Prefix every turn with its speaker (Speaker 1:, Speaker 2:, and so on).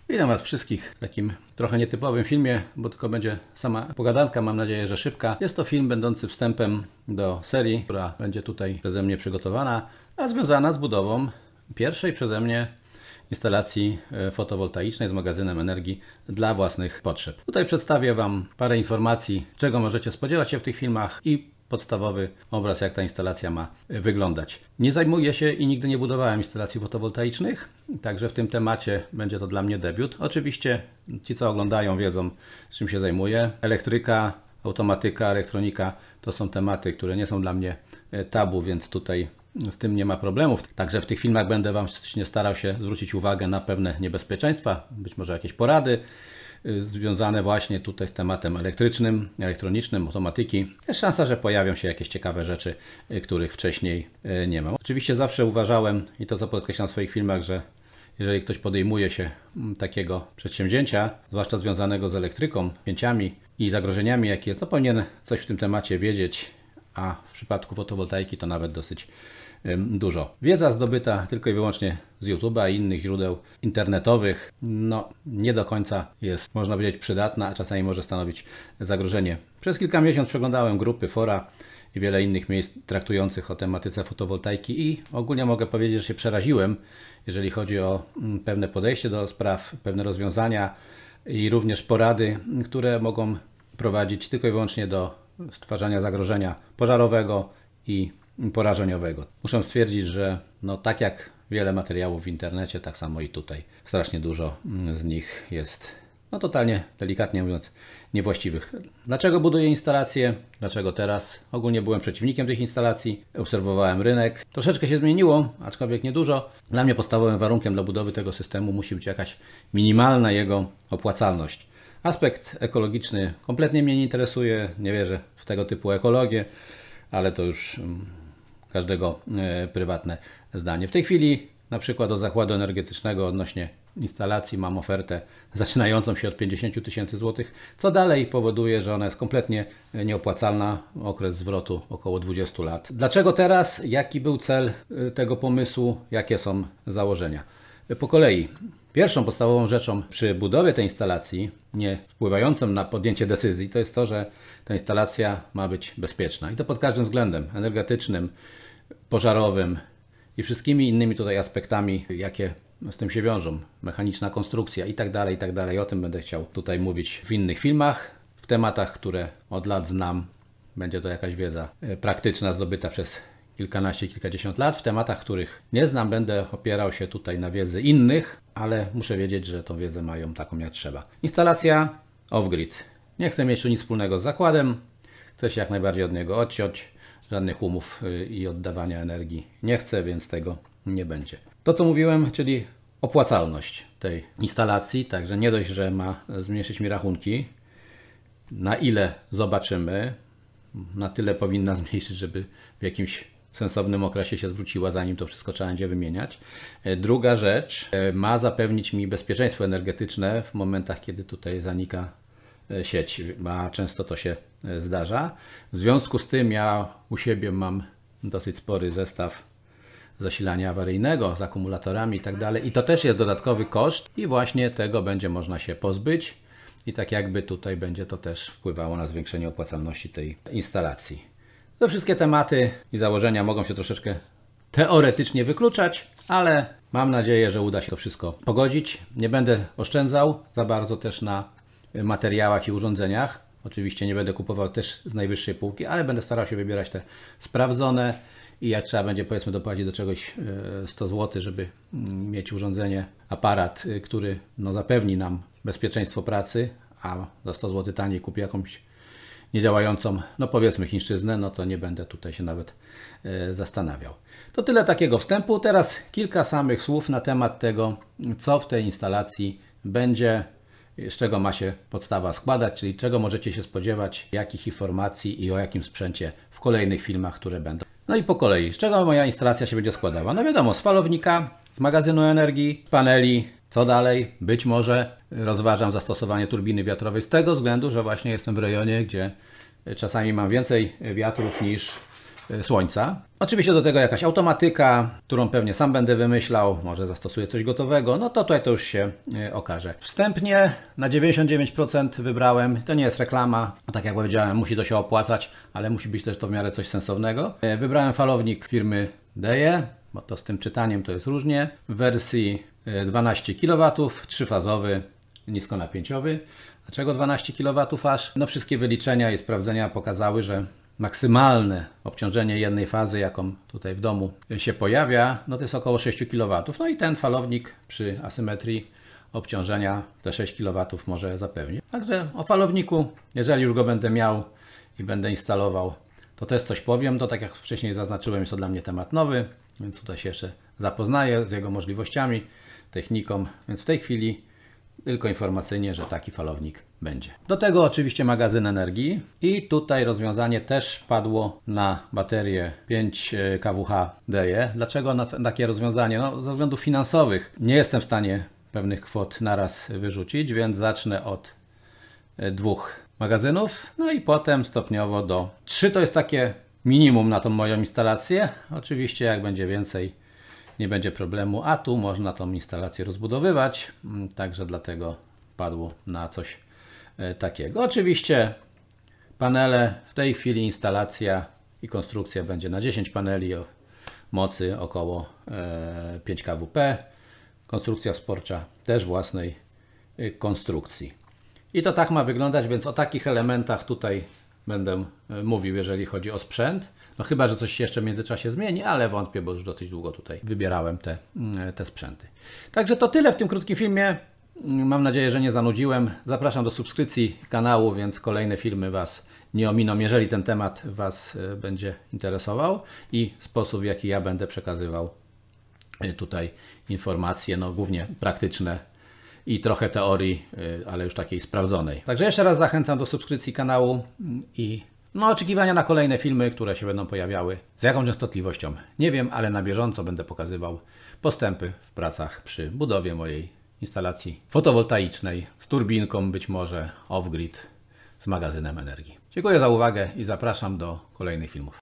Speaker 1: Witam Was wszystkich w takim trochę nietypowym filmie, bo tylko będzie sama pogadanka, mam nadzieję, że szybka. Jest to film będący wstępem do serii, która będzie tutaj przeze mnie przygotowana, a związana z budową pierwszej przeze mnie instalacji fotowoltaicznej z magazynem energii dla własnych potrzeb. Tutaj przedstawię Wam parę informacji, czego możecie spodziewać się w tych filmach i podstawowy obraz, jak ta instalacja ma wyglądać. Nie zajmuję się i nigdy nie budowałem instalacji fotowoltaicznych, także w tym temacie będzie to dla mnie debiut. Oczywiście ci, co oglądają, wiedzą, czym się zajmuję. Elektryka, automatyka, elektronika to są tematy, które nie są dla mnie tabu, więc tutaj z tym nie ma problemów. Także w tych filmach będę Wam starał się zwrócić uwagę na pewne niebezpieczeństwa, być może jakieś porady związane właśnie tutaj z tematem elektrycznym, elektronicznym, automatyki. Jest szansa, że pojawią się jakieś ciekawe rzeczy, których wcześniej nie mam. Oczywiście zawsze uważałem, i to co podkreślam w swoich filmach, że jeżeli ktoś podejmuje się takiego przedsięwzięcia, zwłaszcza związanego z elektryką, pięciami i zagrożeniami, jakie jest, to powinien coś w tym temacie wiedzieć, a w przypadku fotowoltaiki to nawet dosyć dużo. Wiedza zdobyta tylko i wyłącznie z YouTube'a i innych źródeł internetowych, no nie do końca jest, można powiedzieć, przydatna, a czasami może stanowić zagrożenie. Przez kilka miesięcy przeglądałem grupy, fora i wiele innych miejsc traktujących o tematyce fotowoltaiki i ogólnie mogę powiedzieć, że się przeraziłem, jeżeli chodzi o pewne podejście do spraw, pewne rozwiązania i również porady, które mogą prowadzić tylko i wyłącznie do stwarzania zagrożenia pożarowego i porażeniowego. Muszę stwierdzić, że no, tak jak wiele materiałów w internecie, tak samo i tutaj strasznie dużo z nich jest, no totalnie, delikatnie mówiąc, niewłaściwych. Dlaczego buduję instalacje? Dlaczego teraz? Ogólnie byłem przeciwnikiem tych instalacji, obserwowałem rynek. Troszeczkę się zmieniło, aczkolwiek niedużo. Dla mnie podstawowym warunkiem dla budowy tego systemu musi być jakaś minimalna jego opłacalność. Aspekt ekologiczny kompletnie mnie nie interesuje, nie wierzę w tego typu ekologię, ale to już każdego prywatne zdanie. W tej chwili na przykład do zakładu energetycznego odnośnie instalacji mam ofertę zaczynającą się od 50 tysięcy złotych, co dalej powoduje, że ona jest kompletnie nieopłacalna, okres zwrotu około 20 lat. Dlaczego teraz? Jaki był cel tego pomysłu? Jakie są założenia? Po kolei. Pierwszą podstawową rzeczą przy budowie tej instalacji, nie wpływającą na podjęcie decyzji, to jest to, że ta instalacja ma być bezpieczna. I to pod każdym względem energetycznym, pożarowym i wszystkimi innymi tutaj aspektami, jakie z tym się wiążą. Mechaniczna konstrukcja i tak dalej, i tak dalej. O tym będę chciał tutaj mówić w innych filmach, w tematach, które od lat znam. Będzie to jakaś wiedza praktyczna zdobyta przez kilkanaście, kilkadziesiąt lat. W tematach, których nie znam, będę opierał się tutaj na wiedzy innych, ale muszę wiedzieć, że tą wiedzę mają taką jak trzeba. Instalacja off-grid. Nie chcę mieć tu nic wspólnego z zakładem. Chcę się jak najbardziej od niego odciąć. Żadnych umów i oddawania energii nie chcę, więc tego nie będzie. To, co mówiłem, czyli opłacalność tej instalacji, także nie dość, że ma zmniejszyć mi rachunki, na ile zobaczymy, na tyle powinna zmniejszyć, żeby w jakimś sensownym okresie się zwróciła, zanim to wszystko trzeba będzie wymieniać. Druga rzecz, ma zapewnić mi bezpieczeństwo energetyczne w momentach, kiedy tutaj zanika sieć, a często to się zdarza. W związku z tym ja u siebie mam dosyć spory zestaw zasilania awaryjnego z akumulatorami i tak dalej. I to też jest dodatkowy koszt i właśnie tego będzie można się pozbyć. I tak jakby tutaj będzie to też wpływało na zwiększenie opłacalności tej instalacji. Te wszystkie tematy i założenia mogą się troszeczkę teoretycznie wykluczać, ale mam nadzieję, że uda się to wszystko pogodzić. Nie będę oszczędzał za bardzo też na materiałach i urządzeniach. Oczywiście nie będę kupował też z najwyższej półki, ale będę starał się wybierać te sprawdzone i jak trzeba będzie, powiedzmy, dopłacić do czegoś 100 zł, żeby mieć urządzenie, aparat, który no, zapewni nam bezpieczeństwo pracy, a za 100 zł taniej kupię jakąś niedziałającą, no powiedzmy, chińszczyznę, no to nie będę tutaj się nawet zastanawiał. To tyle takiego wstępu. Teraz kilka samych słów na temat tego, co w tej instalacji będzie, z czego ma się podstawa składać, czyli czego możecie się spodziewać, jakich informacji i o jakim sprzęcie w kolejnych filmach, które będą. No i po kolei, z czego moja instalacja się będzie składała? No wiadomo, z falownika, z magazynu energii, z paneli. Co dalej? Być może rozważam zastosowanie turbiny wiatrowej z tego względu, że właśnie jestem w rejonie, gdzie czasami mam więcej wiatrów niż słońca. Oczywiście do tego jakaś automatyka, którą pewnie sam będę wymyślał, może zastosuję coś gotowego, no to tutaj to już się okaże. Wstępnie na 99% wybrałem, to nie jest reklama, tak jak powiedziałem, musi to się opłacać, ale musi być też to w miarę coś sensownego. Wybrałem falownik firmy Deje, bo to z tym czytaniem to jest różnie, w wersji 12 kW, trzyfazowy, niskonapięciowy. Dlaczego 12 kW aż? No wszystkie wyliczenia i sprawdzenia pokazały, że maksymalne obciążenie jednej fazy, jaką tutaj w domu się pojawia, no to jest około 6 kW. No i ten falownik przy asymetrii obciążenia te 6 kW może zapewnić. Także o falowniku, jeżeli już go będę miał i będę instalował, to też coś powiem. To tak jak wcześniej zaznaczyłem, jest to dla mnie temat nowy, więc tutaj się jeszcze zapoznaję z jego możliwościami, techniką, więc w tej chwili tylko informacyjnie, że taki falownik będzie. Do tego oczywiście magazyn energii i tutaj rozwiązanie też padło na baterię 5 kWh DE. Dlaczego na takie rozwiązanie? No, ze względów finansowych nie jestem w stanie pewnych kwot naraz wyrzucić, więc zacznę od 2 magazynów, no i potem stopniowo do 3. To jest takie minimum na tą moją instalację. Oczywiście jak będzie więcej, nie będzie problemu, a tu można tą instalację rozbudowywać, także dlatego padło na coś takiego. Oczywiście panele, w tej chwili instalacja i konstrukcja będzie na 10 paneli o mocy około 5 kWp. Konstrukcja wsporcza też własnej konstrukcji. I to tak ma wyglądać, więc o takich elementach tutaj będę mówił, jeżeli chodzi o sprzęt. No chyba, że coś się jeszcze w międzyczasie zmieni, ale wątpię, bo już dosyć długo tutaj wybierałem te sprzęty. Także to tyle w tym krótkim filmie. Mam nadzieję, że nie zanudziłem. Zapraszam do subskrypcji kanału, więc kolejne filmy Was nie ominą, jeżeli ten temat Was będzie interesował i sposób, w jaki ja będę przekazywał tutaj informacje, no głównie praktyczne i trochę teorii, ale już takiej sprawdzonej. Także jeszcze raz zachęcam do subskrypcji kanału i oczekiwania na kolejne filmy, które się będą pojawiały. Z jaką częstotliwością? Nie wiem, ale na bieżąco będę pokazywał postępy w pracach przy budowie mojej instalacji fotowoltaicznej z turbinką, być może off-grid, z magazynem energii. Dziękuję za uwagę i zapraszam do kolejnych filmów.